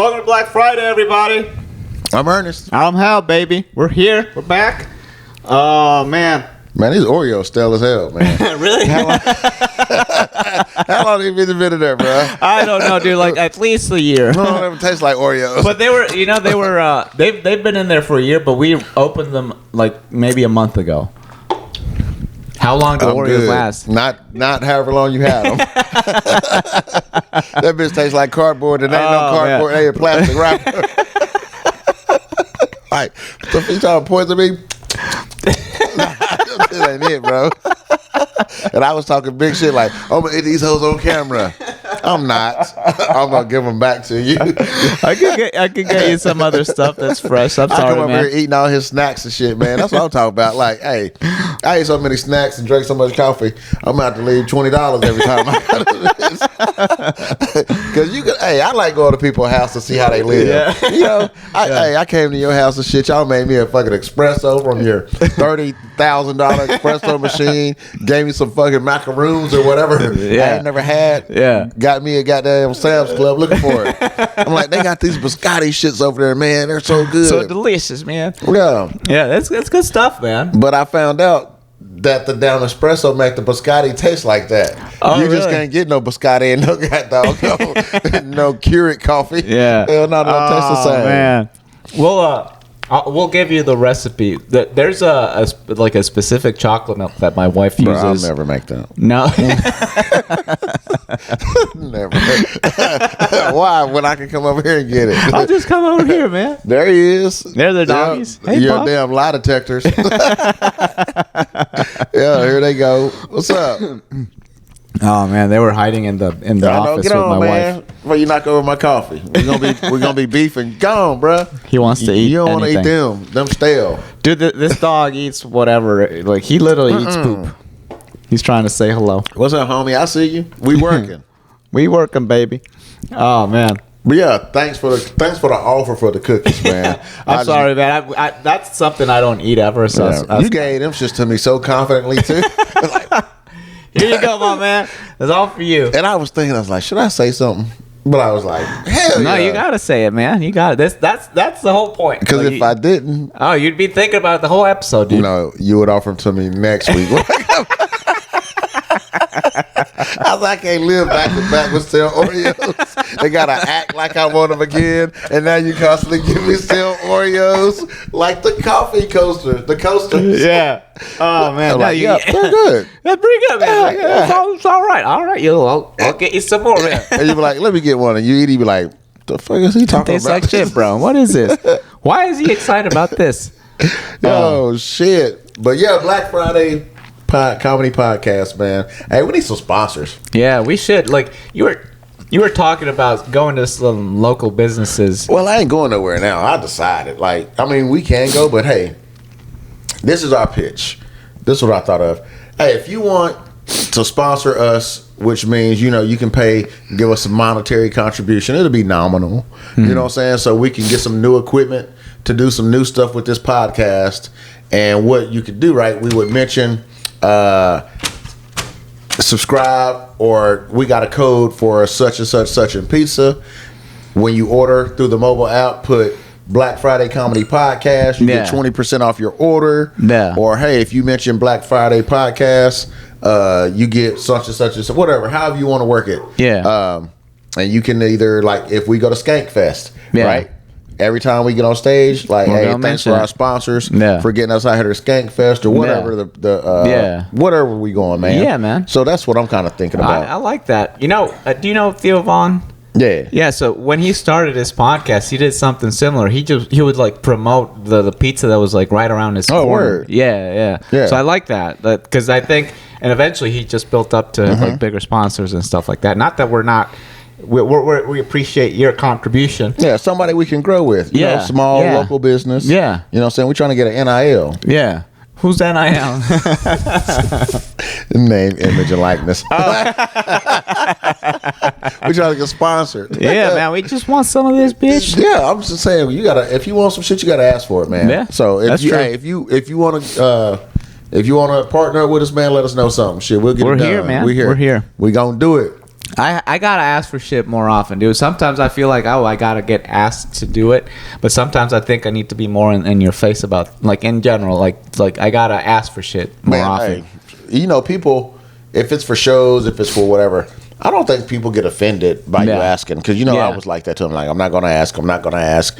Welcome to Black Friday, everybody. I'm Ernest. I'm Hal, baby. We're here. We're back. Oh, man. Man, these Oreos stale as hell, man. Really? How long have you been in there, bro? I don't know, dude. Like, at least a year. No, it never tastes like Oreos. But they've been in there for a year, but we opened them, like, maybe a month ago. How long do Oreos good. last? Not however long you had them. That bitch tastes like cardboard, and ain't no cardboard. They ain't plastic wrapper. Like, so if you trying to poison me, this ain't it, bro. And I was talking big shit like, I'm gonna eat these hoes on camera. I'm not. I'm gonna give them back to you. I could get you some other stuff that's fresh. I'm sorry, I come over man. here eating all his snacks and shit, man. That's what I'm talking about. Like, hey, I ate so many snacks and drank so much coffee, I'm about to leave $20 every time I go to this. Cause I like going to people's house to see how they live. Yeah. You know, I came to your house and shit. Y'all made me a fucking espresso from your $30,000 espresso machine. Gave me some fucking macaroons or whatever I ain't never had. Yeah. Got me a goddamn Sam's Club looking for it. I'm like, they got these biscotti shits over there, man. They're so good. So delicious, man. Yeah. Yeah, that's good stuff, man. But I found out that the down espresso make the biscotti taste like that. Oh, you just really? can't get no biscotti and no goddamn no Keurig coffee. Yeah. Hell no, don't taste the same. Man. We'll give you the recipe. There's a specific chocolate milk that my wife Bro, uses. I'll never make that. No. Never. Why? When I can come over here and get it. I'll just come over here, man. There he is. There the doggies. Hey, your Pop. damn lie detectors. Yeah, here they go. What's up? Oh man, they were hiding in the office Get with on, my man. wife. Before you knock over my coffee, we're gonna be beefing. Go on, bro. He wants to eat. You don't want to eat anything. them stale. Dude, this dog eats whatever. Like he literally eats poop. He's trying to say hello. What's up, homie? I see you. We working. We working, baby. Oh man. But yeah, thanks for the offer for the cookies, man. I'm sorry, man. I that's something I don't eat ever. So You gave them shit to me so confidently too. Like, here you go, my man. It's all for you. and I was thinking, I was like, should I say something? But I was like, hell No, yeah. you gotta say it, man. You got it. That's the whole point. Because Like, if I didn't, you'd be thinking about it the whole episode, dude. you would offer them to me next week. I was like, I can't live back to back with stale Oreos. They gotta act like I want them again, and now you constantly give me stale Oreos like the coffee coasters, the coasters. Yeah. Oh man, I'm no, like, yeah, they're good. That's pretty good, man. Yeah. It's all right. All right, I'll get you some more, man. And you be like, let me get one, and you eat, you be like, the fuck is he talking Tastes about? like shit, bro. What is this? Why is he excited about this? Oh shit! But yeah, Black Friday comedy podcast, man. Hey, we need some sponsors. Yeah, we should. Like you were talking about going to some local businesses. Well, I ain't going nowhere now. I decided. Like, I mean, we can go, but hey, this is our pitch. This is what I thought of. Hey, if you want to sponsor us, which means, you can give us some monetary contribution. It'll be nominal. Mm-hmm. You know what I'm saying? So we can get some new equipment to do some new stuff with this podcast. And what you could do, right? We would mention subscribe, or we got a code for such and such and pizza. When you order through the mobile app, put Black Friday Comedy Podcast. You get 20% off your order. Yeah. Or hey, if you mention Black Friday Podcast, you get such and such, whatever, however you want to work it. Yeah. And you can either, like, if we go to Skank Fest, right? Every time we get on stage, like, hey, thanks for our sponsors for getting us out here to Skank Fest or whatever whatever we going, man. Yeah, man. So that's what I'm kind of thinking about. I like that. Do you know Theo Vaughn? Yeah. Yeah, so when he started his podcast, he did something similar. He would like promote the pizza that was like right around his corner. Word. Yeah. So I like that because I think, and eventually he just built up to like bigger sponsors and stuff like that. Not that we appreciate your contribution. Yeah, somebody we can grow with. You know, small local business. Yeah. You know what I'm saying? We're trying to get an NIL. Yeah. Who's NIL? Name, image, and likeness. We're trying to get sponsored. Yeah, man. We just want some of this, bitch. Yeah, I'm just saying, if you want some shit, you gotta ask for it, man. Yeah, so that's true. if you want to partner with us, man, let us know something. Shit, we'll get it done. Here, man. We're here. We're here. We gonna do it. I gotta ask for shit more often, dude. Sometimes I feel like, I gotta get asked to do it, but sometimes I think I need to be more in your face about, like, in general, like I gotta ask for shit more often. Hey, people, if it's for shows, if it's for whatever, I don't think people get offended by you asking, because I was like that too. I'm like, I'm not gonna ask.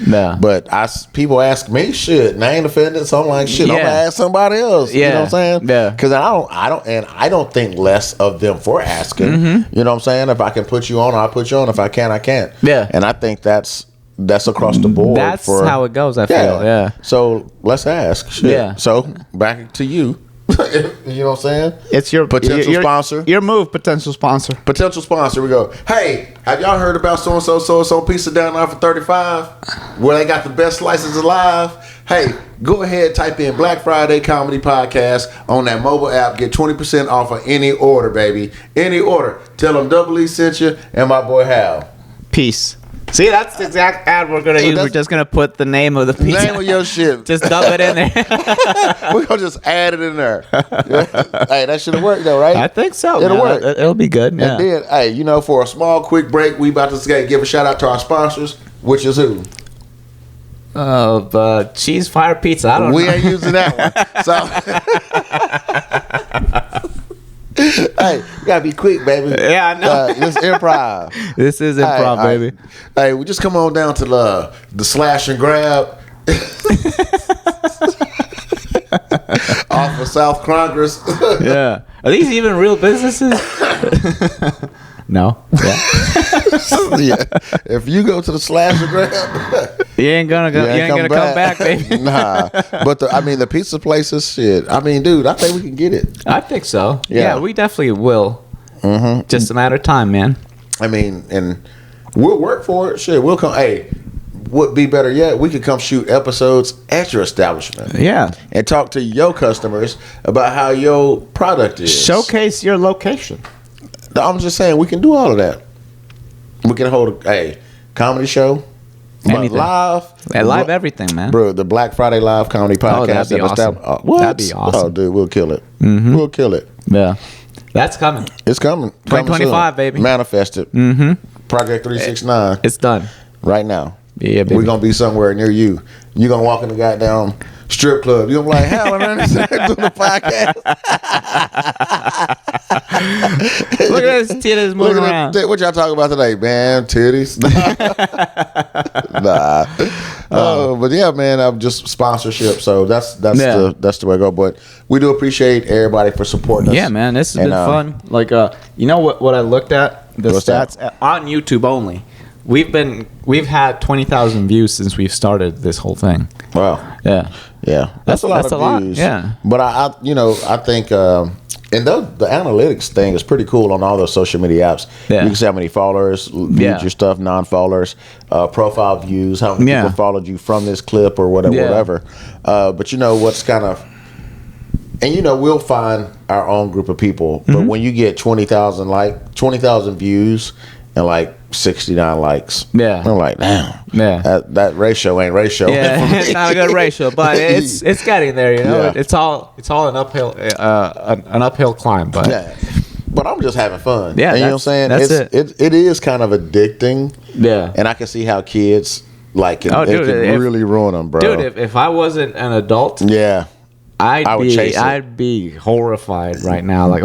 Yeah. But people ask me shit, and I ain't offended, so I'm like, shit, I'm gonna ask somebody else. Yeah. You know what I'm saying? Yeah. Because I don't think less of them for asking. You know what I'm saying? If I can put you on, I'll put you on. If I can't, I can't. Yeah. And I think that's across the board. That's how it goes. I feel. Yeah. So let's ask. Shit. Yeah. So back to you. You know what I'm saying? It's your potential sponsor. Your move, potential sponsor. Potential sponsor. We go, hey, have y'all heard about so-and-so pizza down there for $35? Where they got the best slices alive? Hey, go ahead, type in Black Friday Comedy Podcast on that mobile app. Get 20% off of any order, baby. Any order. Tell them Double E sent you and my boy Hal. Peace. See, that's the exact ad we're going to use. We're just going to put the name of the pizza. Name of your shit. Just dump it in there. We're going to just add it in there. Hey, that should have worked though, right? I think so. It'll work. It'll be good. Yeah. And then, hey, for a small, quick break, we about to give a shout out to our sponsors, which is who? Cheese Fire Pizza. I don't know. We ain't using that one. So... Hey, you gotta be quick, baby. Yeah, I know. This improv. This is improv, baby. Hey, we just come on down to the slash and grab off of South Congress. Yeah. Are these even real businesses? No. Yeah. Yeah. If you go to the slash and grab, you ain't gonna come back, baby. Nah. But the pizza places, shit. Dude, I think we can get it. I think so. Yeah, we definitely will. Mm-hmm. Just a matter of time, man. And we'll work for it. Shit, we'll come. Hey, would be better yet, we could come shoot episodes at your establishment. Yeah. And talk to your customers about how your product is. Showcase your location. I'm just saying, we can do all of that. We can hold a comedy show. Anything. Live everything, man. Bro, the Black Friday Live Comedy Podcast. That'd be awesome. What? That'd be awesome. Oh, dude, we'll kill it. Mm-hmm. We'll kill it. Yeah. That's coming. It's coming. 2025, baby. Manifest it. Mm-hmm. Project 369. It's done. Right now. Yeah, baby. We're going to be somewhere near you. You're going to walk in the goddamn strip club. You're going to be like, hell, I'm doing the podcast. Look at this titties moving around. What y'all talking about today, man? Titties? Nah. But yeah, man, I'm just sponsorship. So that's the way to go. But we do appreciate everybody for supporting us. Yeah, man, this has been fun. Like, you know what I looked at? The stats on YouTube only. We've had 20,000 views since we've started this whole thing. Wow. Yeah. Yeah. That's a lot of views. Yeah. But I think and the analytics thing is pretty cool on all those social media apps. Yeah. You can see how many followers viewed your stuff, non-followers, profile views, how many people followed you from this clip or whatever. But what's kind of, and we'll find our own group of people. But when you get 20,000 views and like 69 likes, I'm like, damn, that ratio ain't ratio. Yeah, it's not a good ratio, but it's getting there. It's all an uphill climb, but but I'm just having fun. Yeah, and you know what I'm saying? It is kind of addicting. Yeah, and I can see how kids it can really ruin them, bro. Dude, if I wasn't an adult, I'd be horrified right now. Like,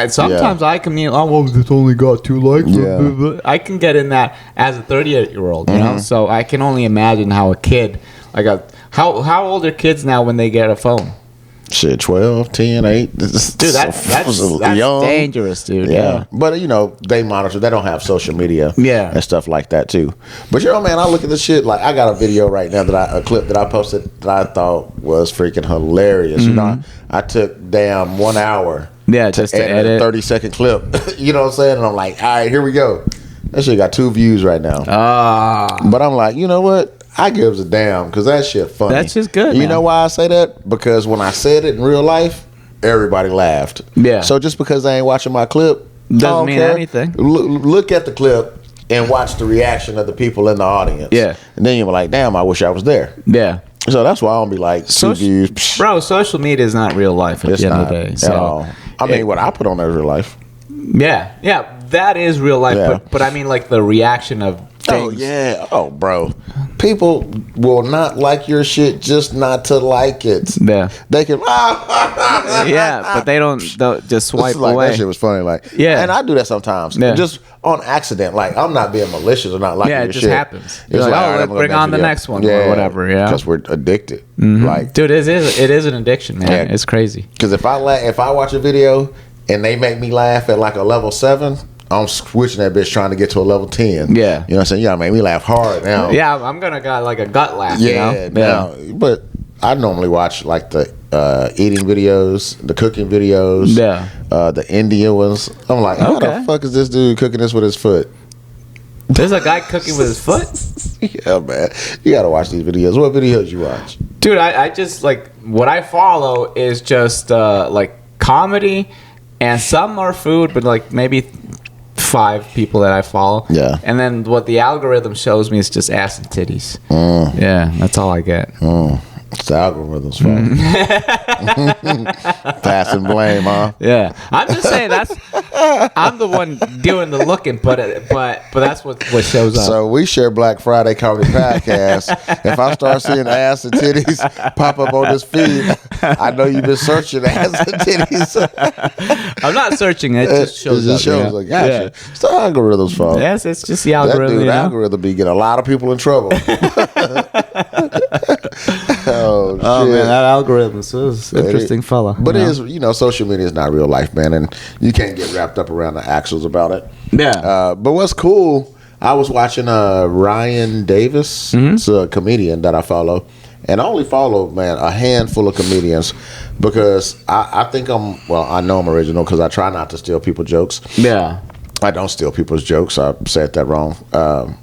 sometimes I can mean, it's only got 2 likes. Yeah. I can get in that as a 38-year-old, you know. So I can only imagine how a kid, how old are kids now when they get a phone? Shit, 12, 10, 8. Dude, that's young. Dangerous, dude. Yeah. But, they monitor. They don't have social media and stuff like that, too. But, man, I look at this shit. Like, I got a video right now, a clip that I posted that I thought was freaking hilarious. Mm-hmm. I took 1 hour just to edit a 30-second clip. You know what I'm saying? And I'm like, all right, here we go. That shit got 2 views right now. But I'm like, you know what? I gives a damn because that shit funny. That's just good. You know why I say that? Because when I said it in real life, everybody laughed. Yeah. So just because they ain't watching my clip doesn't mean anything. Look at the clip and watch the reaction of the people in the audience. Yeah. And then you're like, damn, I wish I was there. Yeah. So that's why I don't be like, 2 views. Bro, social media is not real life at the end of the day. So, what I put on there is real life. Yeah. that is real life. Yeah. But I mean, like the reaction of things. Oh yeah. Oh, bro. People will not like your shit just not to like it. Yeah. They can. Yeah, but they'll just swipe like, away. That shit was funny. Like, yeah, and I do that sometimes. Yeah. Just on accident. Like, I'm not being malicious or not liking your shit. Yeah, it just happens. It's You're like, all right, let's bring on the next one or whatever. Yeah, because we're addicted. Like, dude, it is an addiction, man. Yeah. It's crazy. Because if I watch a video and they make me laugh at like a level 7. I'm switching that bitch trying to get to a level 10. Yeah. You know what I'm saying? You gotta make me laugh hard now. Yeah, I'm gonna got like a gut laugh. Yeah, you know? Yeah. But I normally watch like the eating videos, the cooking videos, the India ones. I'm like, how the fuck is this dude cooking this with his foot? There's a guy cooking with his foot? Yeah, man. You gotta watch these videos. What videos you watch? Dude, I just like what I follow is just like comedy, and some are food, but like maybe 5 people that I follow. Yeah. And then what the algorithm shows me is just ass and titties. Yeah, that's all I get. It's the algorithm's fault. Pass and blame, huh? Yeah. I'm just saying I'm the one doing the looking, but that's what shows up. So we share Black Friday Comedy Podcast. If I start seeing ass and titties pop up on this feed, I know you've been searching ass and titties. I'm not searching. It just shows up. Like, gotcha. Yeah. It's the algorithm's fault. Yes, it's just the algorithm. That dude, algorithm be getting a lot of people in trouble. Oh man, that algorithm is interesting fella. But it is, social media is not real life, man, and you can't get wrapped up around the actuals about it. Yeah. But what's cool, I was watching Ryan Davis, it's a comedian that I follow, and I only follow, man, a handful of comedians because I think I know I'm original because I try not to steal people's jokes. Yeah. I don't steal people's jokes. I said that wrong. I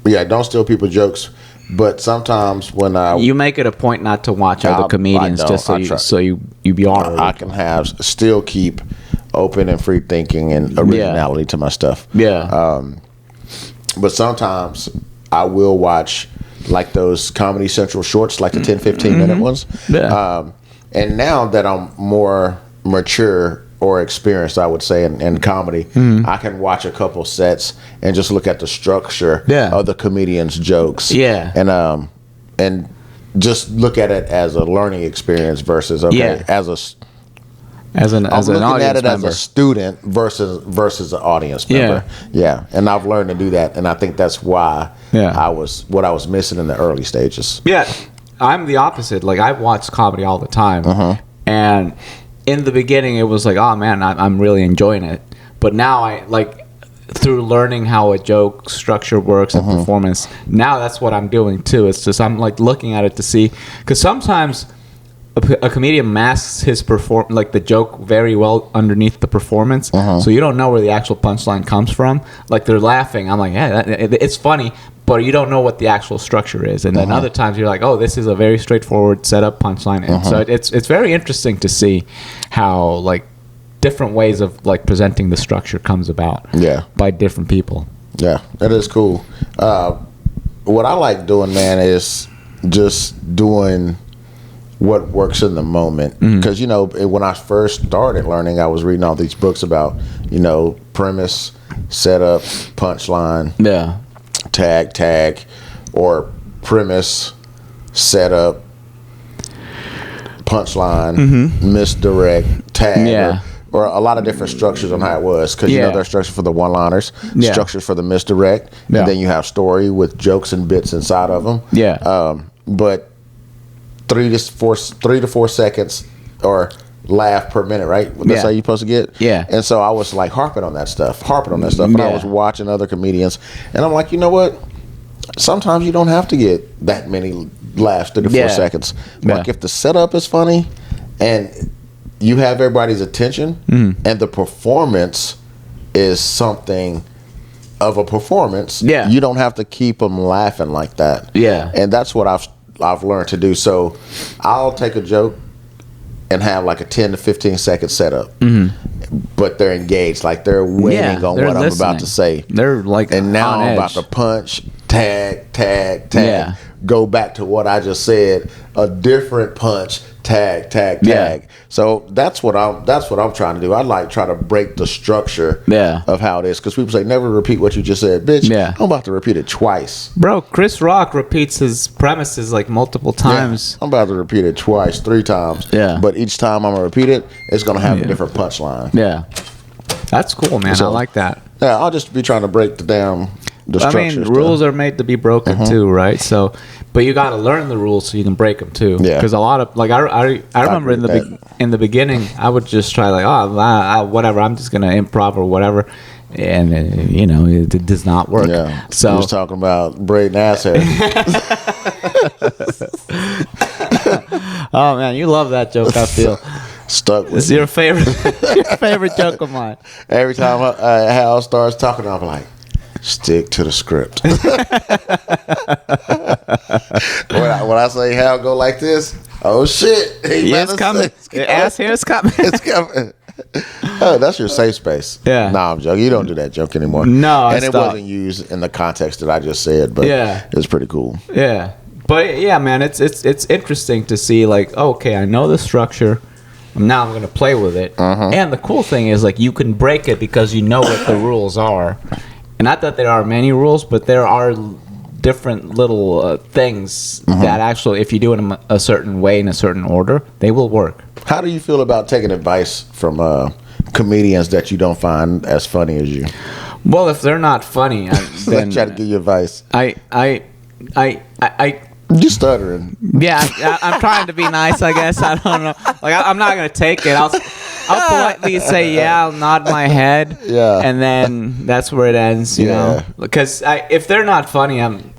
don't steal people's jokes. But sometimes when you make it a point not to watch other comedians, just so you be honest. I can still keep open and free thinking and originality to my stuff. Yeah. But sometimes I will watch like those Comedy Central shorts, like the 10-15 minute ones. Yeah. And now that I'm more mature or experienced, I would say, in comedy, I can watch a couple sets and just look at the structure of the comedian's jokes. Yeah. And just look at it as a learning experience versus as an audience at it member. as a student versus an audience member. Yeah. And I've learned to do that, and I think that's why I was missing in the early stages. Yeah. I'm the opposite. Like, I watch comedy all the time. And in the beginning, it was like, oh man, I'm really enjoying it. But now I like through learning how a joke structure works and performance. Now that's what I'm doing too. It's just I'm like looking at it to see, because sometimes a comedian masks his the joke very well underneath the performance, so you don't know where the actual punchline comes from. Like they're laughing, I'm like, yeah, it's funny, but you don't know what the actual structure is. And then other times you're like, oh, this is a very straightforward setup punchline. And so it's very interesting to see how like different ways of like presenting the structure comes about by different people. Yeah, that is cool. What I like doing, man, is just doing what works in the moment. Because, when I first started learning, I was reading all these books about, premise, setup, punchline, tag, or premise, setup, punchline, misdirect, tag, or a lot of different structures on how it was. Because, there's structure for the one-liners, structures for the misdirect, and then you have story with jokes and bits inside of them. But 3 to 4 seconds or laugh per minute, right? That's how you're supposed to get. And so I was like harping on that stuff. And I was watching other comedians, and I'm like, you know what? Sometimes you don't have to get that many laughs, 3 to 4 seconds. Like if the setup is funny and you have everybody's attention and the performance is something of a performance, you don't have to keep them laughing like that. And that's what I've learned to do. So I'll take a joke and have like a 10 to 15 second setup, but they're engaged, like they're waiting on what I'm about to say. They're like, and now on I'm edge. about to punch, tag. Yeah. Go back to what I just said. A different punch. Tag. Yeah. So that's what I'm trying to do. I like try to break the structure of how it is, because people say never repeat what you just said, bitch. Yeah. I'm about to repeat it twice. Bro, Chris Rock repeats his premises like multiple times. Yeah. I'm about to repeat it twice, 3 times. Yeah. But each time I'm gonna repeat it, it's gonna have a different punchline. Yeah. That's cool, man. So, I like that. Yeah, I'll just be trying to break the structure. Rules are made to be broken too, right? So, but you got to learn the rules so you can break them too. Yeah. Because a lot of I remember in the beginning, I would just try whatever. I'm just gonna improv or whatever, and it does not work. Yeah. So I was talking about braiding ass hair. Oh man, you love that joke. I feel stuck with. It's your favorite joke of mine. Every time Hal starts talking, I'm like, stick to the script. when I say Hal go like this, oh shit, it's coming. Your ass hair is coming. It's coming. Oh, that's your safe space. Yeah. Nah, I'm joking. You don't do that joke anymore. No, and it wasn't used in the context that I just said, but it was pretty cool. Yeah. But yeah, man, it's interesting to see, like, okay, I know the structure. Now I'm going to play with it. And the cool thing is, like, you can break it because you know what the rules are. And not that there are many rules, but there are different little things that actually, if you do it a certain way in a certain order, they will work. How do you feel about taking advice from comedians that you don't find as funny as you? Well, if they're not funny, then try to give you advice. You stuttering. Yeah, I'm trying to be nice, I guess. I don't know. Like, I'm not gonna take it. I'll politely say, yeah. I'll nod my head. Yeah. And then that's where it ends. You know, because if they're not funny, and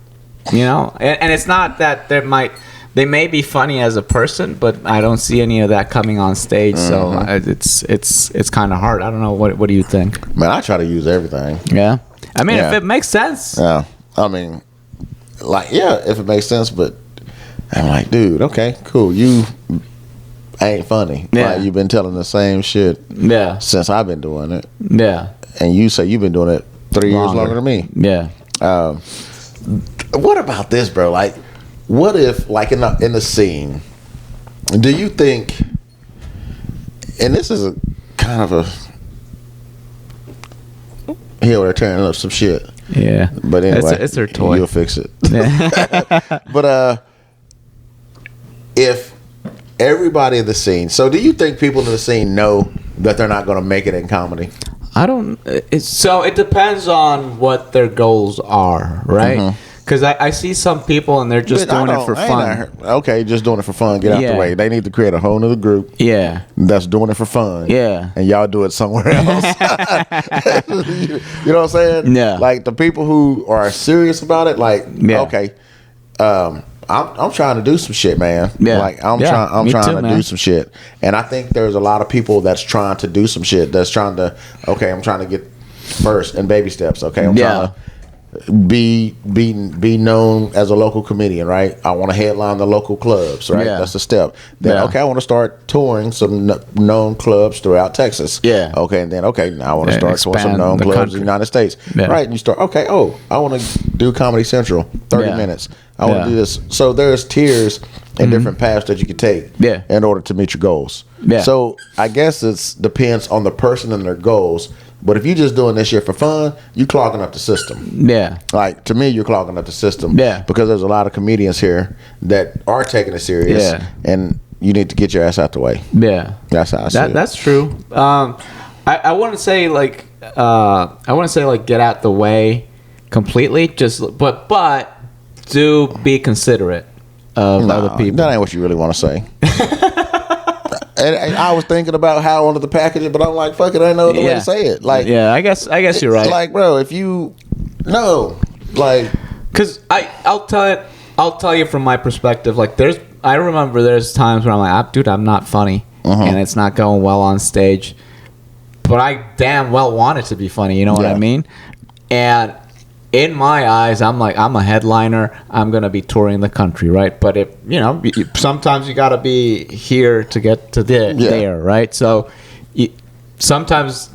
it's not that they may be funny as a person, but I don't see any of that coming on stage. So it's kind of hard. I don't know. What do you think? Man, I try to use everything. Yeah. I mean, if it makes sense. Yeah. I mean, if it makes sense, but I'm like, dude, okay, cool. You ain't funny. Yeah. Like, you've been telling the same shit since I've been doing it. Yeah. And you say you've been doing it 3 years longer than me. Yeah. What about this, bro? Like, what if, like, in the scene, do you think, and this is a kind of a here they're tearing up some shit. Yeah, but anyway, it's her toy. You'll fix it. But if everybody in the scene, so do you think people in the scene know that they're not going to make it in comedy? I don't. So it depends on what their goals are, right? Because I see some people and they're just doing it for fun. Okay, just doing it for fun. Get out the way. They need to create a whole nother group. Yeah. That's doing it for fun. Yeah. And y'all do it somewhere else. You know what I'm saying? Yeah. Like, the people who are serious about it, like, okay, I'm trying to do some shit, man. Yeah. Like, I'm trying to do some shit. And I think there's a lot of people that's trying to do some shit. That's trying to, okay, I'm trying to get first and baby steps. Okay, I'm trying to be known as a local comedian, right? I want to headline the local clubs, right? That's the step. Then okay, I want to start touring some known clubs throughout Texas. Yeah. Okay, and then now I want to start touring some known clubs in the United States. Right? And you start, okay, I want to do Comedy Central, 30 minutes. I want to do this. So there's tiers and different paths that you can take in order to meet your goals. Yeah. So I guess it depends on the person and their goals. But if you're just doing this shit for fun, you clogging up the system. Yeah. Like, to me, you're clogging up the system. Yeah. Because there's a lot of comedians here that are taking it serious. Yeah. And you need to get your ass out the way. Yeah. That's how I see it. That's true. I wouldn't say get out the way completely. But do be considerate of other people. That ain't what you really want to say. And I was thinking about how I wanted to package it, but I'm like, fuck it, I ain't no other way to say it. Like, yeah, I guess you're right. Like, bro, if you because I'll tell you from my perspective. Like, I remember there's times where I'm like, dude, I'm not funny, and it's not going well on stage, but I damn well want it to be funny. You know what I mean? And in my eyes, I'm like, I'm a headliner. I'm gonna be touring the country, right? But sometimes you gotta be here to get to there, right? So sometimes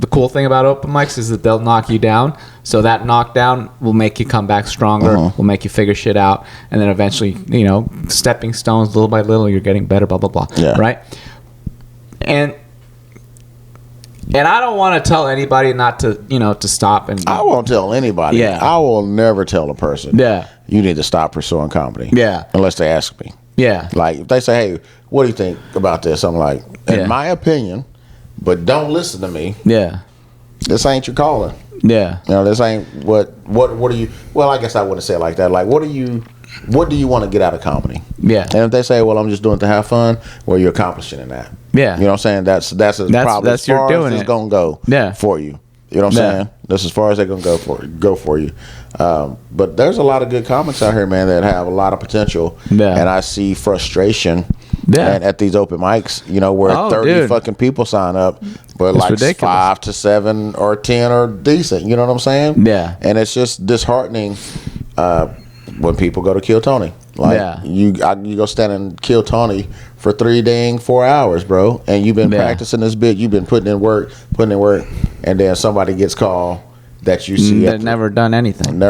the cool thing about open mics is that they'll knock you down. So that knockdown will make you come back stronger, will make you figure shit out. And then eventually, you know, stepping stones, little by little, you're getting better, blah, blah, blah. Yeah. Right? And I don't want to tell anybody not to, you know, to stop. And I won't tell anybody. Yeah. I will never tell a person. Yeah. You need to stop pursuing comedy. Yeah. Unless they ask me. Yeah. Like, if they say, hey, what do you think about this? I'm like, in my opinion, but don't listen to me. Yeah. This ain't your calling. Yeah. You know, this ain't what do you, well, I guess I wouldn't say it like that. Like, what do you want to get out of comedy? Yeah. And if they say, well, I'm just doing it to have fun, well, you're accomplishing in that. Yeah. You know what I'm saying? That's probably as you're far doing as it's it. going to go for you. You know what I'm saying? That's as far as they're going to go for you. But there's a lot of good comics out here, man, that have a lot of potential. Yeah. And I see frustration at these open mics, you know, where 30 fucking people sign up, but it's like ridiculous. 5 to 7 or 10 are decent. You know what I'm saying? Yeah. And it's just disheartening when people go to Kill Tony. Like, you go stand and Kill Tony for 4 hours, bro, and you've been practicing this bit, you've been putting in work, and then somebody gets called that you see they've never done anything,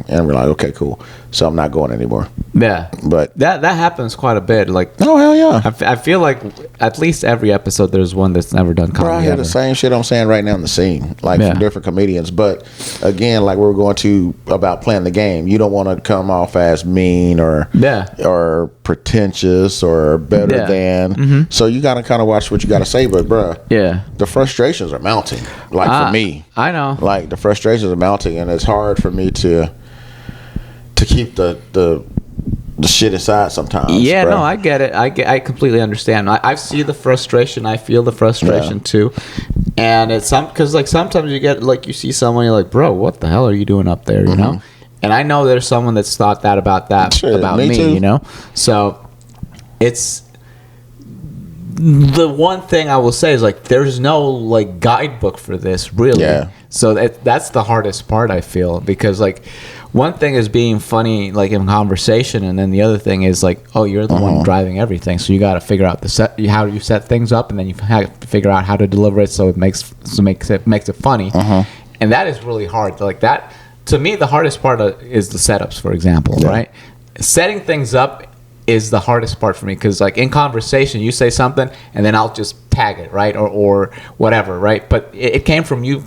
and we're like, okay, cool, so I'm not going anymore. Yeah, but that happens quite a bit. Like, oh hell yeah, I feel like at least every episode there's one that's never done comedy. Bro, I hear the same shit I'm saying right now in the scene, like from different comedians. But again, like we were going to about playing the game, you don't want to come off as mean or pretentious or better than. So you got to kind of watch what you got to say. But bro, the frustrations are mounting. Like for me, I know, like the frustrations are mounting, and it's hard for me to keep the shit inside sometimes. Yeah, bro. no, I get it. I completely understand. I see the frustration. I feel the frustration too. And it's because like sometimes you get like you see someone, you're like, bro, what the hell are you doing up there? You know. And I know there's someone that's thought that about me too. You know. So it's the one thing I will say is like there's no like guidebook for this really. Yeah. So that's the hardest part, I feel, because like one thing is being funny like in conversation, and then the other thing is like, oh, you're the one driving everything, so you got to figure out how you set things up, and then you have to figure out how to deliver it so it makes it funny. And that is really hard. Like that, to me, the hardest part is the setups, for example, right? Setting things up is the hardest part for me, because like in conversation you say something and then I'll just tag it, right, or whatever, right? But it came from you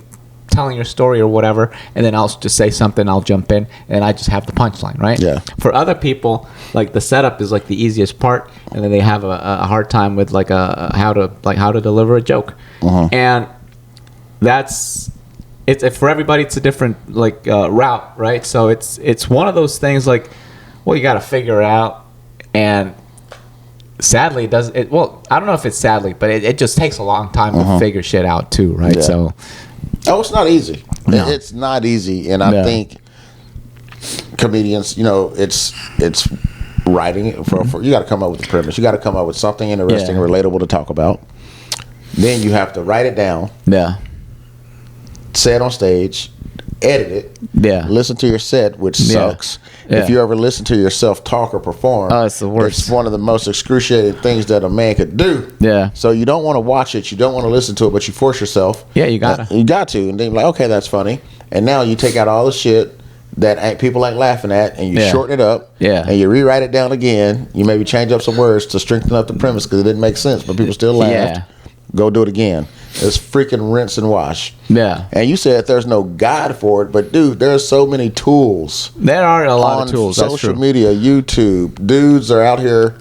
telling your story or whatever, and then I'll just say something, I'll jump in, and I just have the punchline, right? Yeah. For other people, like the setup is like the easiest part, and then they have a hard time with like how to deliver a joke, and that's for everybody. It's a different like route, right? So it's one of those things like, well, you got to figure it out, and sadly well, I don't know if it's sadly, but it just takes a long time to figure shit out too, right? So. Oh, it's not easy. No. It's not easy, and I think comedians, you know, it's writing it for you got to come up with the premise. You got to come up with something interesting, relatable to talk about. Then you have to write it down. Yeah. Say it on stage, edit it. Yeah. Listen to your set, which sucks. If you ever listen to yourself talk or perform, it's the worst. It's one of the most excruciating things that a man could do. Yeah. So you don't want to watch it, you don't want to listen to it, but you force yourself. Yeah, you gotta. You got to, and then you're like, okay, that's funny. And now you take out all the shit that people ain't laughing at, and you shorten it up. Yeah. And you rewrite it down again. You maybe change up some words to strengthen up the premise because it didn't make sense, but people still laughed. Yeah. Go do it again. It's freaking rinse and wash. Yeah. And you said there's no guide for it, but dude, there's so many tools. There are a lot of tools. Social media, YouTube. Dudes are out here,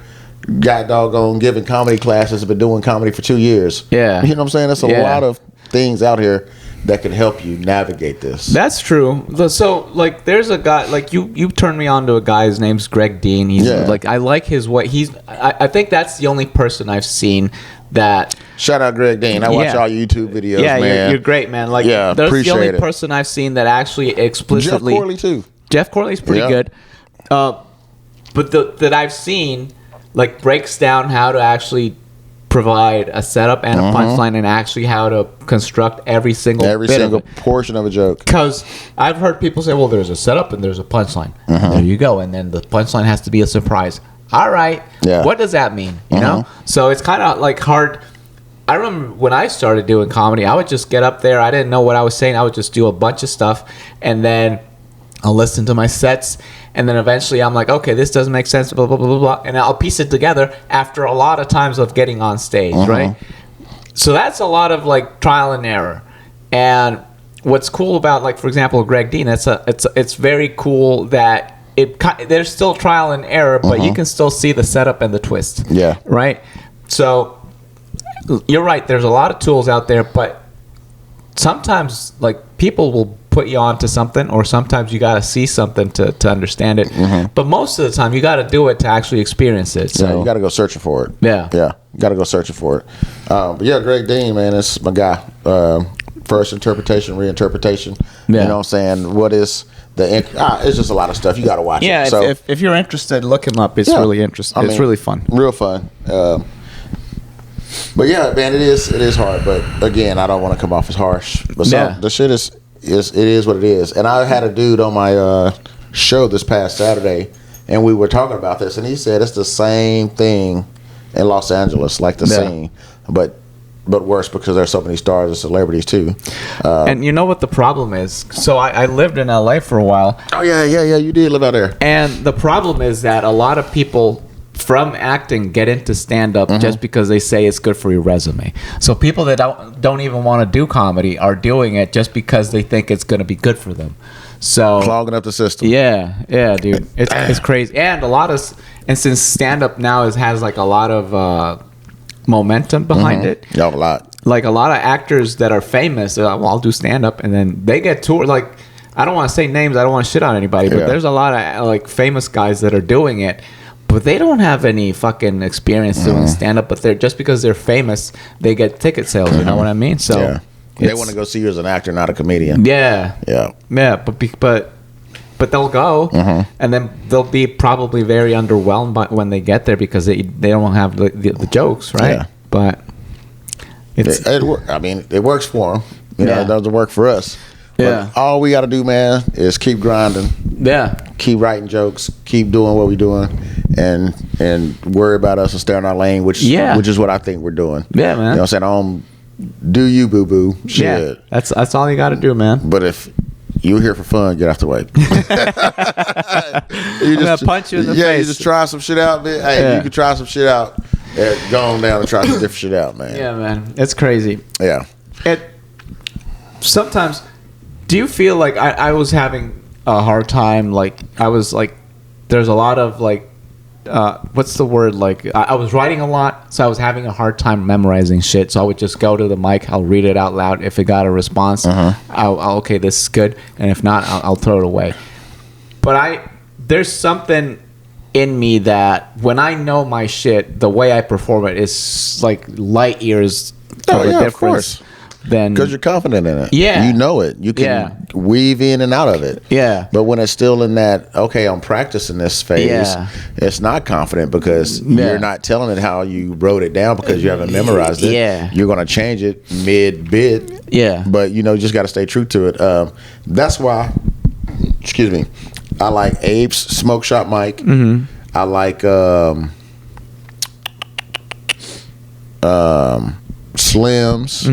got doggone giving comedy classes, have been doing comedy for 2 years. Yeah. You know what I'm saying? There's a lot of things out here that can help you navigate this. That's true. So like there's a guy like you turned me on to a guy, his name's Greg Dean. He's like, I like his way. I think that's the only person I've seen that. Shout out Greg Dean. I watch all your YouTube videos, man. Yeah, you're great, man. Like, there's the only person I've seen that actually explicitly. Jeff Corley too. Jeff Corley's pretty good. But that I've seen like breaks down how to actually provide a setup and a punchline, and actually how to construct every single portion of a joke. Because I've heard people say, well, there's a setup and there's a punchline. There you go. And then the punchline has to be a surprise. All right. Yeah. What does that mean? You know? So it's kind of like hard. I remember when I started doing comedy, I would just get up there. I didn't know what I was saying. I would just do a bunch of stuff, and then I'll listen to my sets, and then eventually I'm like, okay, this doesn't make sense, blah, blah, blah, blah, blah. And I'll piece it together after a lot of times of getting on stage, right? So that's a lot of like trial and error. And what's cool about, like, for example, Greg Dean, it's very cool that there's still trial and error, but you can still see the setup and the twist. Yeah. Right? So you're right, there's a lot of tools out there, but sometimes like people will put you onto something, or sometimes you got to see something to understand it. But most of the time you got to do it to actually experience it. So you got to go searching for it. Yeah, you got to go searching for it. But yeah, Greg Dean, man, that's my guy. First interpretation, reinterpretation. You know what I'm saying? What is it's just a lot of stuff. You got to watch it. So if you're interested, look him up. It's really interesting. It's really fun. Real fun. But yeah, man, it is hard. But again, I don't want to come off as harsh. But the shit is what it is. And I had a dude on my show this past Saturday, and we were talking about this, and he said it's the same thing in Los Angeles, like the scene, but worse because there's so many stars and celebrities too. And you know what the problem is? So I lived in LA for a while. Oh yeah, you did live out there. And the problem is that a lot of people from acting get into stand-up just because they say it's good for your resume. So people that don't even want to do comedy are doing it just because they think it's going to be good for them. So clogging up the system. Yeah, dude, it's crazy. And since stand-up now has like a lot of momentum behind it. Yeah, a lot. Like a lot of actors that are famous, they're like, well, I'll do stand-up, and then they get toured. Like, I don't want to say names, I don't want to shit on anybody, but there's a lot of like famous guys that are doing it, but they don't have any fucking experience doing stand-up, but they're just because they're famous, they get ticket sales, you know what I mean? So they want to go see you as an actor, not a comedian. Yeah, but they'll go, and then they'll be probably very underwhelmed when they get there because they don't have the jokes, right? Yeah. But it works for them. You know, it doesn't work for us. Yeah. But all we got to do, man, is keep grinding. Yeah. Keep writing jokes. Keep doing what we're doing, and worry about us and stay in our lane, which is what I think we're doing. Yeah, man. You know what I'm saying? Do you, boo boo? Shit. Yeah. That's all you got to do, man. But if you're here for fun, get off the way. I'm gonna punch you in the face. Yeah, you just try some shit out, man. Hey, you can try some shit out. Go on down and try some different shit out, man. Yeah, man. It's crazy. Yeah. Sometimes, do you feel like I was having a hard time? Like, I was like, there's a lot of like, what's the word? Like, I was writing a lot, so I was having a hard time memorizing shit. So I would just go to the mic, I'll read it out loud. If it got a response, I'll okay, this is good. And if not, I'll throw it away. But there's something in me that when I know my shit, the way I perform it is like light years of a difference. Because you're confident in it. Yeah. You know it. You can weave in and out of it. Yeah. But when it's still in that, okay, I'm practicing this phase, it's not confident because you're not telling it how you wrote it down because you haven't memorized it. Yeah. You're going to change it mid-bit. Yeah. But, you just got to stay true to it. That's why, I like Abe's Smoke Shop mic. I like Slim's.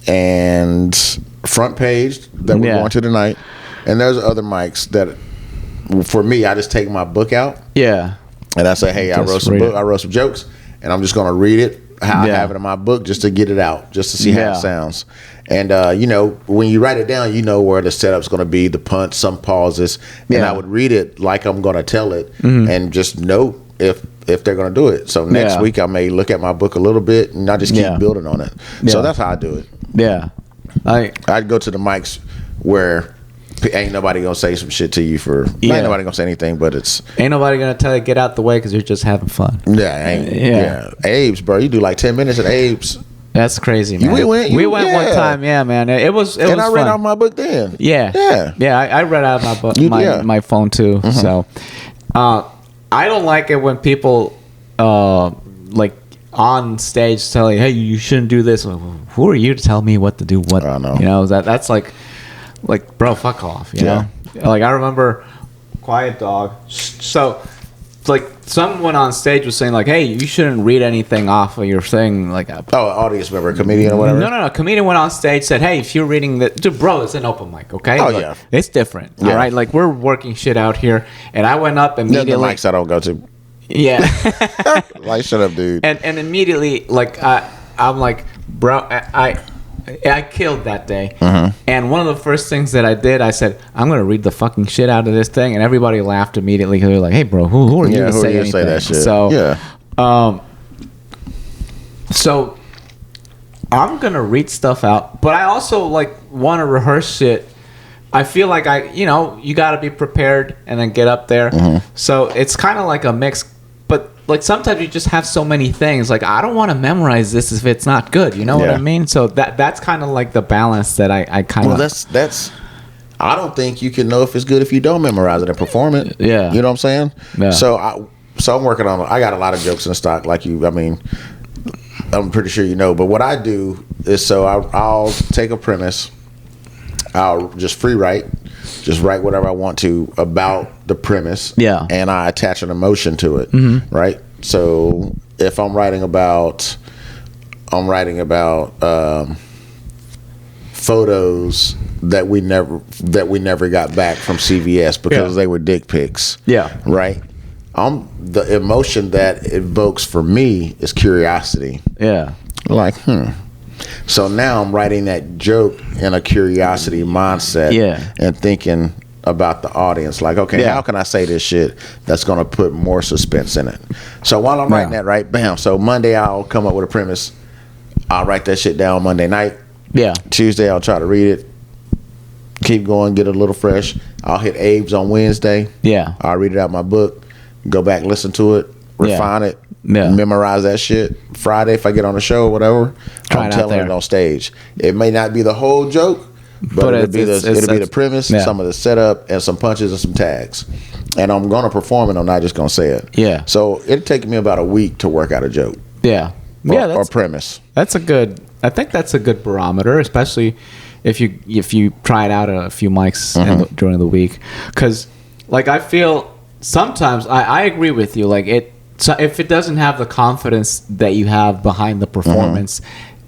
And Front Page that we're going to tonight. And there's other mics that, for me, I just take my book out. Yeah. And I say, hey, I wrote some jokes, and I'm just going to read it how I have it in my book just to get it out, just to see how it sounds. And, when you write it down, you know where the setup's going to be, the punch, some pauses. And I would read it like I'm going to tell it and just note if they're going to do it. So next week I may look at my book a little bit and I just keep building on it. So that's how I do it. Yeah. I'd go to the mics where ain't nobody going to say some shit to you ain't nobody going to say anything, but ain't nobody going to tell you get out the way because you're just having fun. Yeah. Abe's, bro. You do like 10 minutes at Abe's. That's crazy, man. We went one time, man. It was and I read fun. out my book then. Yeah. I read out my book, my phone too. So, I don't like it when people, like on stage telling, hey, you shouldn't do this. Who are you to tell me what to do? What I know. That's like, bro, fuck off. You know. Like I remember Quiet Dog. So like someone on stage was saying like, hey, you shouldn't read anything off of your thing. Like, audience member, a comedian or whatever. No. A comedian went on stage, said, hey, if you're reading the, dude, bro, it's an open mic, okay? Oh, like, yeah. It's different, Yeah. all right? Like, we're working shit out here. And I went up immediately. The mics I don't go to. Yeah. Like, shut up, dude. And immediately, like, I'm like, bro, I killed that day. And one of the first things that I did, I said, I'm going to read the fucking shit out of this thing. And everybody laughed immediately because they were like, hey, bro, who are you to say anything? Say that shit? So, yeah. So I'm going to read stuff out. But I also, like, want to rehearse shit. I feel like you got to be prepared and then get up there. So it's kind of like a mix. But like sometimes you just have so many things. Like I don't want to memorize this if it's not good. You know what I mean? So that's kind of like the balance that I kind of. Well, that's. I don't think you can know if it's good if you don't memorize it and perform it. Yeah. You know what I'm saying? Yeah. So I'm working on. I got a lot of jokes in stock, like you. I mean, I'm pretty sure you know. But what I do is I'll take a premise. I'll just free write. Just write whatever I want to about the premise. Yeah. And I attach an emotion to it. Right? So if I'm writing about photos that we never got back from CVS because they were dick pics. Yeah. Right? The emotion that evokes for me is curiosity. Yeah. Like, So now I'm writing that joke in a curiosity mindset and thinking about the audience. Like, okay, how can I say this shit that's going to put more suspense in it? So while I'm writing that, right, bam. So Monday I'll come up with a premise. I'll write that shit down Monday night. Yeah. Tuesday I'll try to read it. Keep going, get a little fresh. I'll hit Abe's on Wednesday. Yeah. I'll read it out my book. Go back, listen to it, refine it. Yeah. Memorize that shit. Friday, if I get on the show or whatever, I'm telling it on stage. It may not be the whole joke, but it'll be the premise, some of the setup, and some punches and some tags. And I'm gonna perform it. I'm not just gonna say it. Yeah. So it'll take me about a week to work out a joke. Yeah. Or premise. I think that's a good barometer, especially if you try it out at a few mics during the week, because like I feel sometimes I agree with you, like it. So if it doesn't have the confidence that you have behind the performance,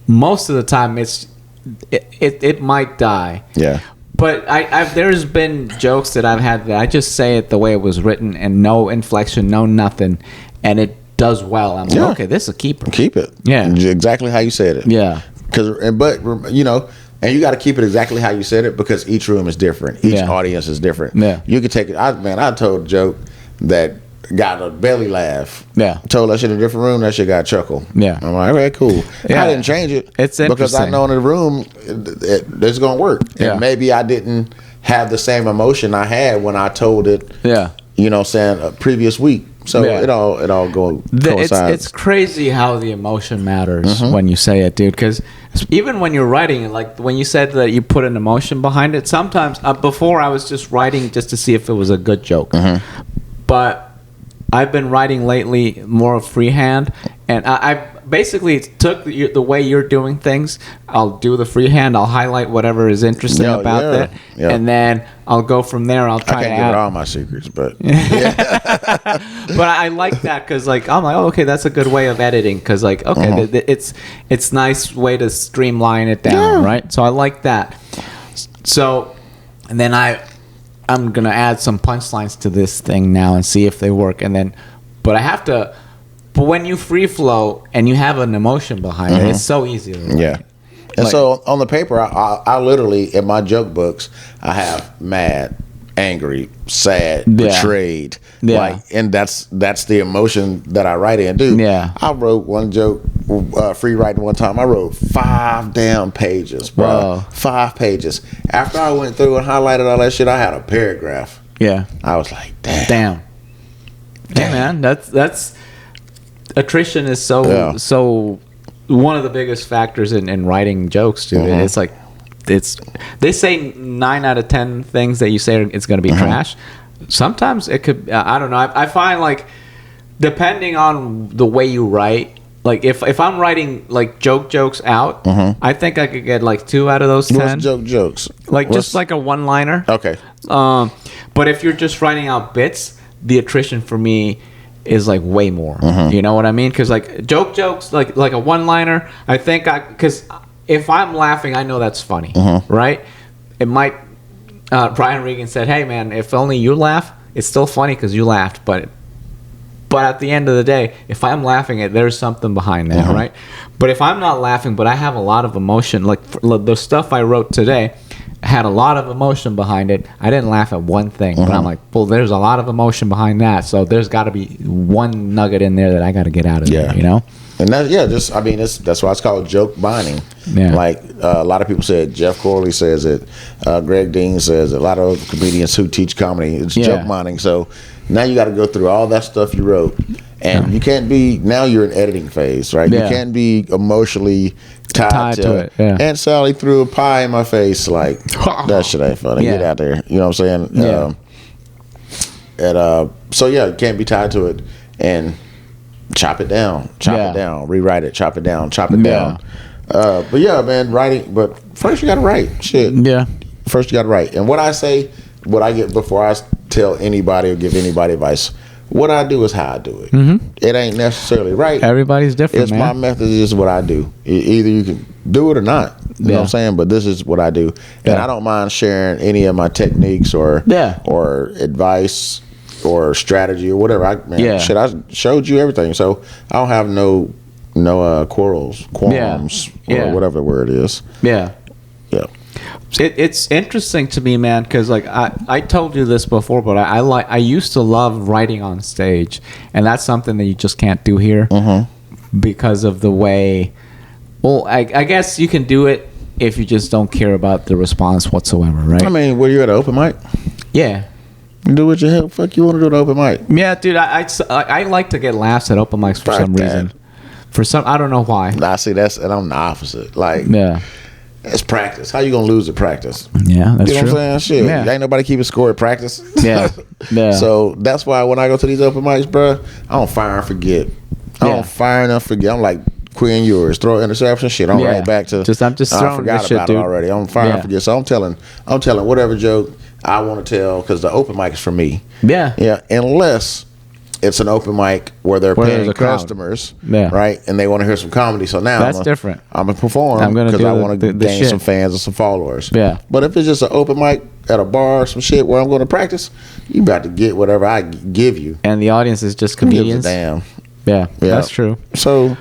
most of the time it might die. Yeah. But there's been jokes that I've had that I just say it the way it was written and no inflection, no nothing, and it does well. I'm like, okay, this is a keeper. Keep it. Yeah. Exactly how you said it. Yeah. But you know. And you got to keep it exactly how you said it because each room is different. Each audience is different. Yeah. You could take it. I told a joke that got a belly laugh. Yeah. Told that shit in a different room, that shit got a chuckle. Yeah. I'm like, okay, cool. Yeah. I didn't change it. It's because I know in the room it's going to work. Yeah. And maybe I didn't have the same emotion I had when I told it. Yeah. You know what I'm saying? A previous week. So it all coincides. It's crazy how the emotion matters when you say it, dude. Because even when you're writing it, like when you said that you put an emotion behind it, sometimes before I was just writing just to see if it was a good joke. But I've been writing lately more freehand, and I basically took the way you're doing things. I'll do the freehand. I'll highlight whatever is interesting about that, and then I'll go from there. I'll try to add all my secrets, but but I like that because like I'm like, oh, okay, that's a good way of editing because like okay, it's nice way to streamline it down, right? So I like that. So, and then I'm gonna add some punchlines to this thing now and see if they work, and then, but I have to. But when you free flow and you have an emotion behind it, it's so easy to write. Yeah. And like, so on the paper, I literally, in my joke books, I have mad, angry, sad, betrayed. Yeah. Like, and that's the emotion that I write in. Dude, I wrote one joke, free writing one time. I wrote 5 damn pages, bro. Whoa. 5 pages. After I went through and highlighted all that shit, I had a paragraph. Yeah. I was like, damn. Hey, man, that's attrition is so one of the biggest factors in writing jokes, dude. It's like they say 9 out of 10 things that you say it's going to be trash. Sometimes it could I don't know. I find like depending on the way you write, like if I'm writing like jokes out, I think I could get like 2 out of those 10. What's jokes? Like just like a one-liner. Okay. But if you're just writing out bits, the attrition for me is like way more. You know what I mean? Because like jokes, like a one-liner. I think because if I'm laughing, I know that's funny, right? It might. Brian Regan said, "Hey man, if only you laugh, it's still funny because you laughed, but at the end of the day, if I'm laughing, there's something behind that, right? But if I'm not laughing, but I have a lot of emotion, like the stuff I wrote today had a lot of emotion behind it. I didn't laugh at one thing, but I'm like, well, there's a lot of emotion behind that, so there's got to be one nugget in there that I got to get out of there, you know? And that's why it's called joke mining. Yeah. Like a lot of people said, Jeff Corley says it, Greg Dean says it, a lot of comedians who teach comedy, it's joke mining. So now you got to go through all that stuff you wrote, and you can't be, now you're in editing phase, right? You can't be emotionally tied to it. Aunt Sally threw a pie in my face, like that shit ain't funny. Get out there, you know what I'm saying? So you can't be tied to it, and chop it down, rewrite it, chop it down. But yeah, man, writing. But first you got to write. Shit. Yeah. First you got to write. And what I say, what I get before I tell anybody or give anybody advice, what I do is how I do it. It ain't necessarily right. Everybody's different. It's my method. Is what I do. Either you can do it or not. You know what I'm saying? But this is what I do, and I don't mind sharing any of my techniques or advice or strategy or whatever. Shit, I showed you everything, so I don't have no qualms, or whatever the word is. It's interesting to me, man, because like I told you this before, but I used to love writing on stage, and that's something that you just can't do here because of the way. Well, I guess you can do it if you just don't care about the response whatsoever, right? I mean, were you at an open mic? Yeah. Do what the hell fuck you want to do at open mic. Yeah, dude, I like to get laughs at open mics for some reason. I don't know why. I see and I'm the opposite. Like, it's practice. How you gonna lose at practice? Yeah, that's true. You know what I'm saying? Shit, ain't nobody keeping score at practice. So that's why when I go to these open mics, bro, I don't fire and forget. I don't fire and forget. I'm like Quinn Ewers, throw interception, shit. I'm right back to. I'm just throwing. I forgot shit, about dude. It already. I'm fire and forget. So I'm telling whatever joke I want to tell, because the open mic is for me. Yeah. Unless it's an open mic where they're paying customers, right, and they want to hear some comedy. So now that's different. I'm gonna perform because I want to gain some fans and some followers. Yeah. But if it's just an open mic at a bar or some shit where I'm going to practice, you about to get whatever I give you, and the audience is just comedians. Damn. Yeah, that's true. So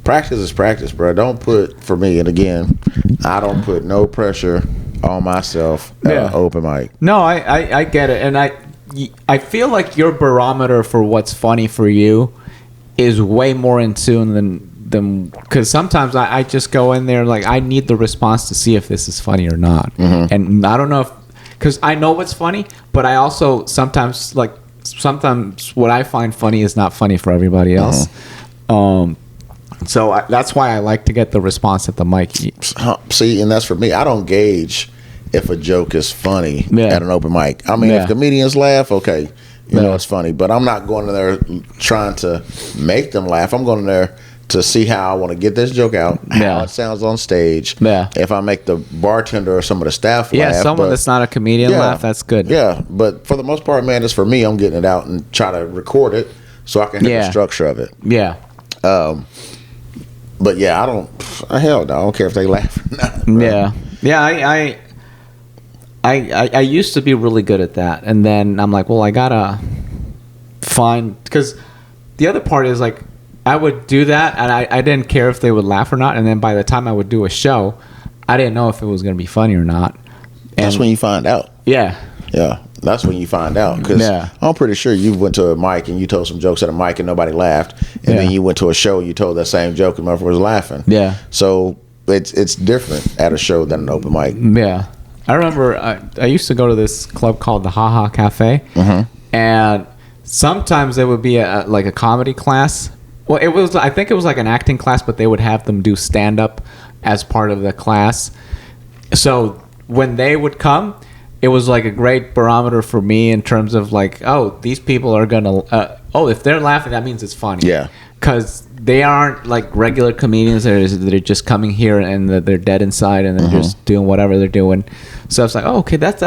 practice is practice, bro. Don't put, for me, and again, I don't put no pressure on myself at an open mic. No, I get it, and I feel like your barometer for what's funny for you is way more in tune than because sometimes I just go in there like I need the response to see if this is funny or not, and I don't know if because I know what's funny, but I also sometimes what I find funny is not funny for everybody else. So that's why I like to get the response at the mic. See, and that's for me. I don't gauge if a joke is funny at an open mic. I mean, if comedians laugh, okay, you know it's funny. But I'm not going in there trying to make them laugh. I'm going in there to see how I want to get this joke out, how it sounds on stage. If I make the bartender or some of the staff laugh. Someone that's not a comedian laugh, that's good. Yeah, but for the most part, man, it's for me. I'm getting it out and try to record it so I can hit the structure of it. Yeah. But yeah, I don't. Hell no, I don't care if they laugh or not. Bro. Yeah. I used to be really good at that, and then I'm like, well, I gotta find, because the other part is like I would do that, and I didn't care if they would laugh or not, and then by the time I would do a show, I didn't know if it was gonna be funny or not. And that's when you find out. Yeah. That's when you find out, because I'm pretty sure you went to a mic and you told some jokes at a mic and nobody laughed, and then you went to a show and you told that same joke and motherfucker was laughing. So it's different at a show than an open mic. I remember I used to go to this club called the Ha Ha Cafe, and sometimes there would be like a comedy class. Well, I think it was like an acting class, but they would have them do stand up as part of the class. So when they would come, it was like a great barometer for me in terms of like, oh, these people are gonna if they're laughing, that means it's funny. Because they aren't like regular comedians that are just coming here and they're dead inside and they're just doing whatever they're doing. So it's like, oh, okay, that's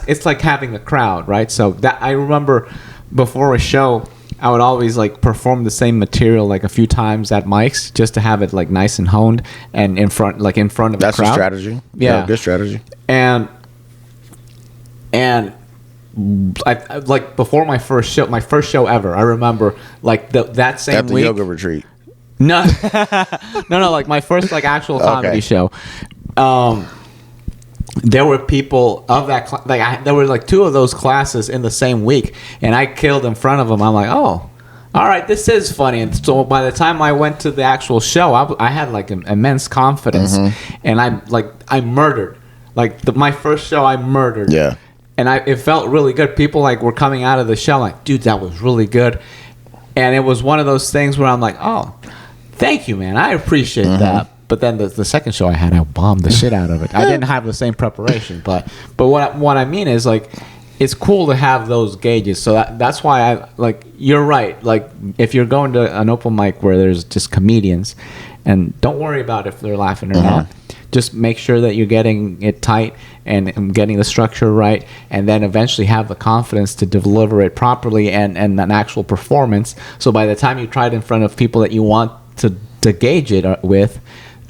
it's like having a crowd, right? So that I remember before a show, I would always like perform the same material like a few times at mics just to have it like nice and honed and in front of the crowd. That's a strategy. Yeah, good strategy. And I like before my first show ever. I remember like that same at the week. yoga retreat. No, no, like my first like actual comedy show. There were people of that there were like 2 of those classes in the same week, and I killed in front of them. I'm like, oh, all right, this is funny. And so by the time I went to the actual show, I had like an immense confidence, and I murdered. Like my first show, I murdered. Yeah. And it felt really good. People like were coming out of the show like, dude, that was really good. And it was one of those things where I'm like, oh, thank you, man. I appreciate that. But then the second show I had, I bombed the shit out of it. I didn't have the same preparation. But what I mean is like, it's cool to have those gauges. So that's why I like. You're right. Like if you're going to an open mic where there's just comedians, and don't worry about if they're laughing or not. Just make sure that you're getting it tight and getting the structure right, and then eventually have the confidence to deliver it properly and an actual performance. So by the time you try it in front of people that you want to gauge it with,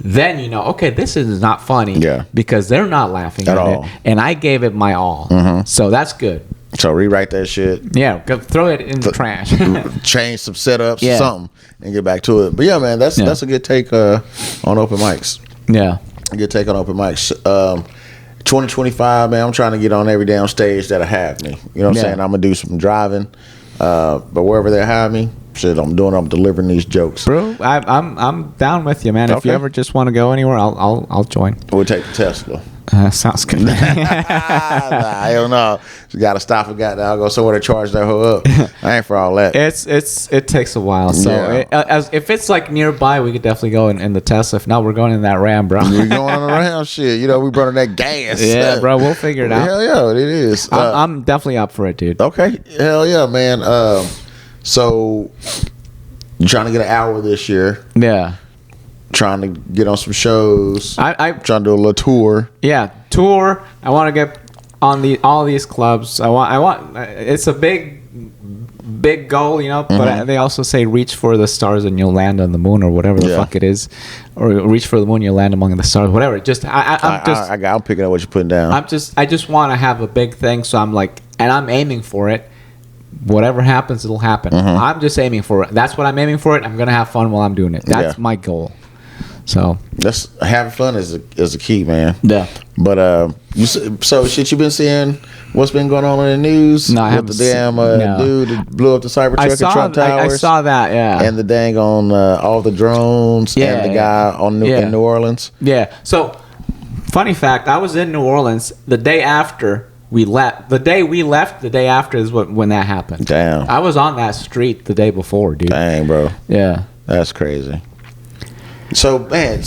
then you know, okay, this is not funny because they're not laughing at all. it, and I gave it my all. So that's good. So rewrite that shit. Yeah, throw it in the trash. Change some setups or something and get back to it. But yeah, man, that's a good take on open mics. Yeah. A good take on open mics. 2025, man, I'm trying to get on every damn stage that'll have me. You know what I'm saying? I'm gonna do some driving. But wherever they have me, shit, I'm delivering these jokes. Bro, I'm down with you, man. If you ever just want to go anywhere, I'll join. We'll take the Tesla. Sounds good. I don't know. You got to stop and I'll go somewhere to charge that hoe up. I ain't for all that. It takes a while. So if it's like nearby, we could definitely go in the Tesla. If not, we're going in that Ram, bro. We're going on the Ram shit. You know, we burning that gas. Yeah, bro. We'll figure it out. Hell yeah, it is. I'm definitely up for it, dude. Okay. Hell yeah, man. So you trying to get an hour this year? Yeah. Trying to get on some shows. I trying to do a little tour. Yeah, tour. I want to get on all these clubs. I want. It's a big goal, you know. But they also say reach for the stars and you'll land on the moon or whatever the fuck it is, or reach for the moon, you'll land among the stars. Whatever. I'm picking up what you're putting down. I just want to have a big thing. So I'm like, and I'm aiming for it. Whatever happens, it'll happen. I'm just aiming for it. That's what I'm aiming for. I'm gonna have fun while I'm doing it. That's my goal. So that's having fun is the key, man. Yeah. But so shit, you been seeing what's been going on in the news? No, I with the damn dude that blew up the Cybertruck at Trump Towers. I saw that, yeah. And the dang on all the drones and the guy in New Orleans. Yeah. So, funny fact, I was in New Orleans the day after we left. The day we left, the day after is when that happened. Damn. I was on that street the day before, dude. Dang, bro. Yeah. That's crazy. So, man,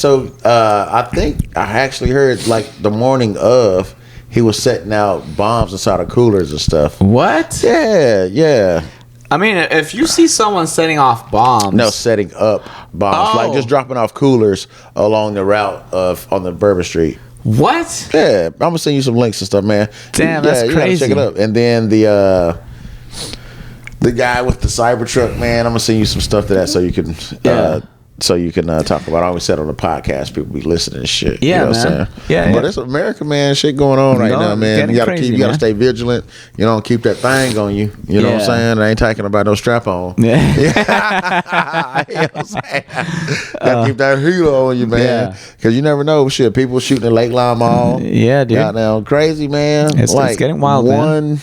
I think I actually heard like the morning of he was setting out bombs inside of coolers and stuff. What? Yeah. I mean, if you see someone setting off bombs. No, setting up bombs. Like just dropping off coolers along the route on the Bourbon Street. What? Yeah, I'm going to send you some links and stuff, man. Damn, that's crazy. Check it out. And then the guy with the Cybertruck, man, I'm going to send you some stuff to that so you can... talk about. I always said on the podcast, people be listening and shit. Yeah, you know man. What I'm saying? But it's America, man. Shit going on right now, man. You gotta stay vigilant. You know, keep that thing on you. You know what I'm saying? I ain't talking about no strap on. Yeah. You know what I'm saying? Gotta keep that helo on you, man. Because you never know. Shit, people shooting at Lake Line Mall. Yeah, dude. Goddamn crazy, man. It's getting wild, man.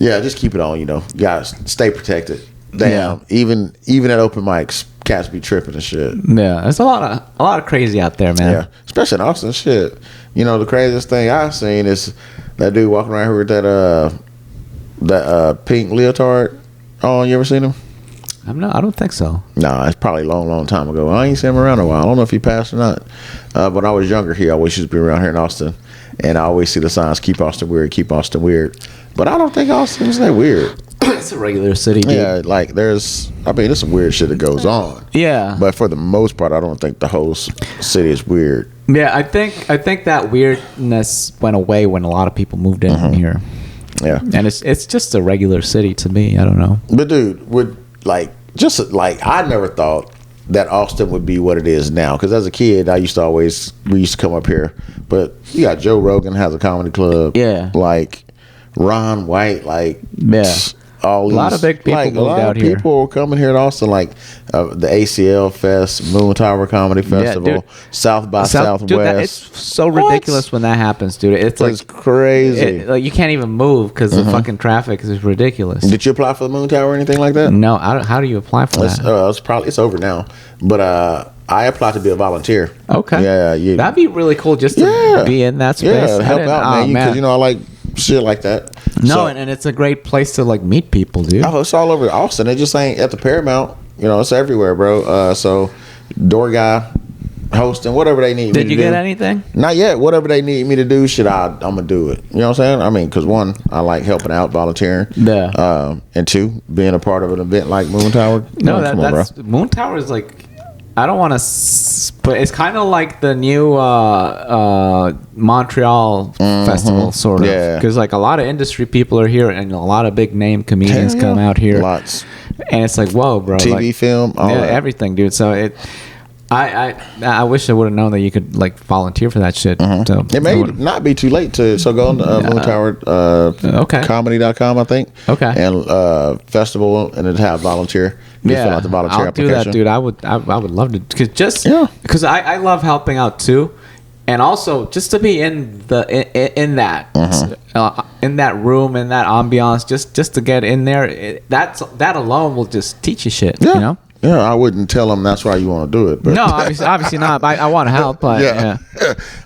Yeah, just keep it on. You know, you gotta stay protected. Damn. Even at open mics. Cats be tripping and shit. Yeah, there's a lot of crazy out there, man. Yeah, especially in Austin. Shit, you know the craziest thing I've seen is that dude walking around here with that pink leotard on. You ever seen him? I don't think so. No, it's probably a long time ago. I ain't seen him around in a while. I don't know if he passed or not. When I was younger, he always used to be around here in Austin, and I always see the signs "Keep Austin Weird, Keep Austin Weird." But I don't think Austin's that weird. It's a regular city, dude. Yeah, like there's some weird shit that goes on. Yeah. But for the most part, I don't think the whole city is weird. Yeah, I think that weirdness went away when a lot of people moved in here. Yeah. And it's just a regular city to me. I don't know. But dude, I never thought that Austin would be what it is now. Because as a kid, we used to come up here. But you got Joe Rogan has a comedy club. Yeah. Like Ron White, all a lot of big people moved out here. People were coming here to Austin, like the ACL Fest, Moon Tower Comedy Festival, South by Southwest. Dude, it's so ridiculous when that happens, dude. It's crazy. Like you can't even move because the fucking traffic is ridiculous. Did you apply for the Moon Tower or anything like that? No. How do you apply for that? It's over now, but I applied to be a volunteer. Okay. Yeah. That'd be really cool just to be in that space. Yeah, help out, man. Because I like shit like that. No, and it's a great place to like meet people, dude. Oh, it's all over Austin. It just ain't at the Paramount. It's everywhere, bro. So door guy, hosting, whatever they need. Did you get anything? Not yet. Whatever they need me to do, I'm gonna do it. You know what I'm saying? I mean, because one, I like helping out, volunteering. Yeah. And two, being a part of an event like Moon Tower. That's Moon Tower is like. I don't want to, but it's kind of like the new Montreal festival, sort of. Yeah. Because like a lot of industry people are here, and a lot of big name comedians come out here. Lots. And it's like, whoa, bro. TV, film, all that. Everything, dude. So I wish I would have known that you could like volunteer for that shit. So it may not be too late to go on Moon Tower comedy.com, I think. Okay. And festival, and it have volunteer. Fill out the volunteer application. I'll do that, dude. I would love to, because I love helping out too, and also just to be in that room, in that ambiance, just to get in there. That alone will just teach you shit. Yeah. You know. Yeah, I wouldn't tell them that's why you want to do it. But. No, obviously not. I want to help, but yeah.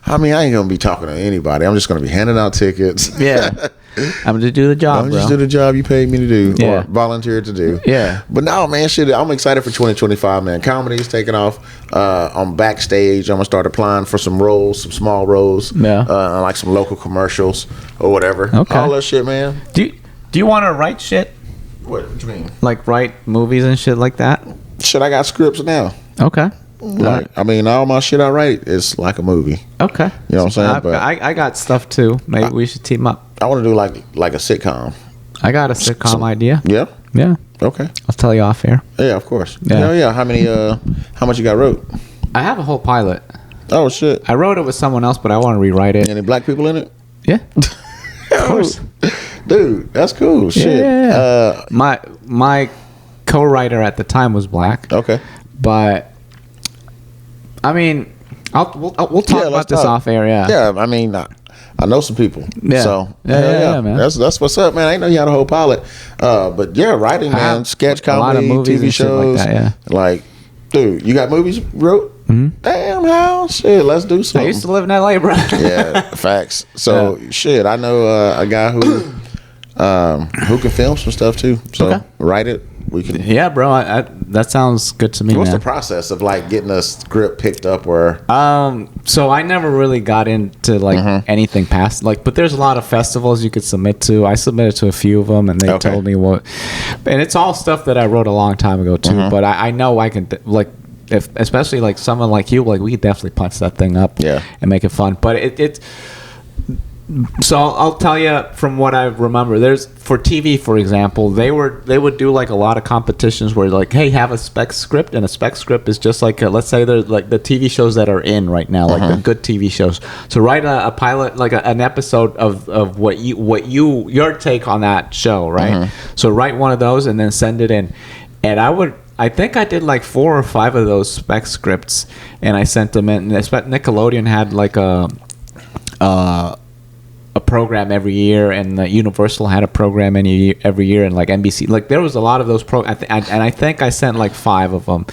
I mean, I ain't gonna be talking to anybody. I'm just gonna be handing out tickets. Yeah. I'm gonna do the job, just do the job you paid me to do, or volunteer to do. Yeah. But no, man, I'm excited for 2025, man. Comedy's taking off. I'm backstage. I'm gonna start applying for some roles, some small roles. Yeah. Like some local commercials or whatever. Okay. All that shit, man. Do you want to write shit? What do you mean? Like write movies and shit like that? Shit, I got scripts now. Okay. I mean, all my shit I write is like a movie. Okay. You know what I'm saying? I got stuff too. Maybe we should team up. I want to do like a sitcom. I got a sitcom idea. Yeah. Yeah. Okay. I'll tell you off air. Yeah, of course. Yeah. Yeah. How much you got wrote? I have a whole pilot. Oh shit. I wrote it with someone else, but I want to rewrite it. Any black people in it? Yeah. Of course. Dude, that's cool. Shit. Yeah. My co-writer at the time was black. Okay. But I mean, we'll talk about this off air. Yeah. Yeah. I mean, I know some people. Yeah. So yeah, man. That's what's up, man. I didn't know you had a whole pilot. But yeah, writing, man, sketch comedy, a lot of movies TV shows. Like that, yeah. Like, dude, you got movies wrote? Mm-hmm. Damn, how shit. Let's do something. I used to live in LA, bro. Yeah, facts. So shit, I know a guy who can film some stuff too. So write it. We can. Yeah, bro. That sounds good to me. What's the process of like getting a script picked up or? So I never really got into like anything past but there's a lot of festivals you could submit to. I submitted to a few of them, and they told me what, and it's all stuff that I wrote a long time ago too. But I know I can especially like someone like you, like we could definitely punch that thing up, and make it fun. But it's. So I'll tell you from what I remember. There's for TV, for example, they would do like a lot of competitions where like, hey, have a spec script, and a spec script is just like let's say there's like the TV shows that are in right now, like the good TV shows. So write a pilot, like an episode of what your take on that show, right? So write one of those and then send it in, and I think I did like 4 or 5 of those spec scripts, and I sent them in. Nickelodeon had like a program every year, and Universal had a program every year, and like NBC, like there was a lot of those and I think I sent like 5 of them.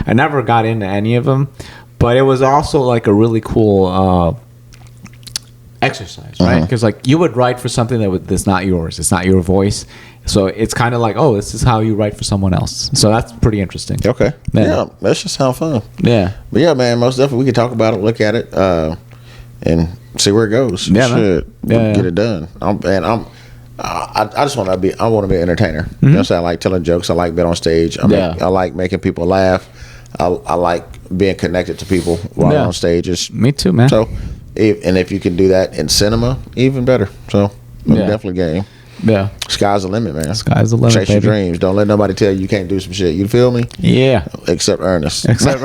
I never got into any of them, but it was also like a really cool exercise, right? Because like you would write for something that's not yours, it's not your voice, so it's kind of like, oh, this is how you write for someone else. So that's pretty interesting. Okay. Yeah, that should sound fun. Yeah. But yeah, man, most definitely we can talk about it, look at it, and see where it goes. Yeah, get it done. I just want to be. I want to be an entertainer. You know what I'm saying? I like telling jokes. I like being on stage. I like making people laugh. I like being connected to people while I'm on stage. Me too, man. So, if you can do that in cinema, even better. So, definitely game. Yeah. Sky's the limit, man. Sky's the limit, Chase baby. your dreams. Don't let nobody tell you can't do some shit. You feel me? Yeah. Except Ernest. Except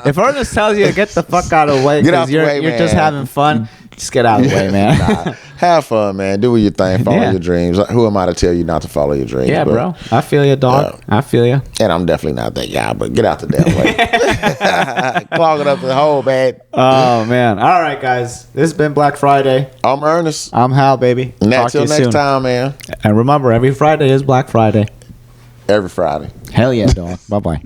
if Ernest tells you to get the fuck out of the way Get out because the way, you're man. just having fun, just get out of the way, man. Nah, have fun, man. Do your thing. Follow Yeah. your dreams. Who am I to tell you not to follow your dreams? Yeah, But- bro. I feel you, dog. I feel you. And I'm definitely not that guy, but get out the damn way. Clogging up the hole, man. Oh, man. All right, guys. This has been Black Friday. I'm Ernest. I'm Hal, baby. And Talk to until you next soon. time, man. And remember, every Friday is Black Friday. Every Friday. Hell yeah, dog. Bye-bye.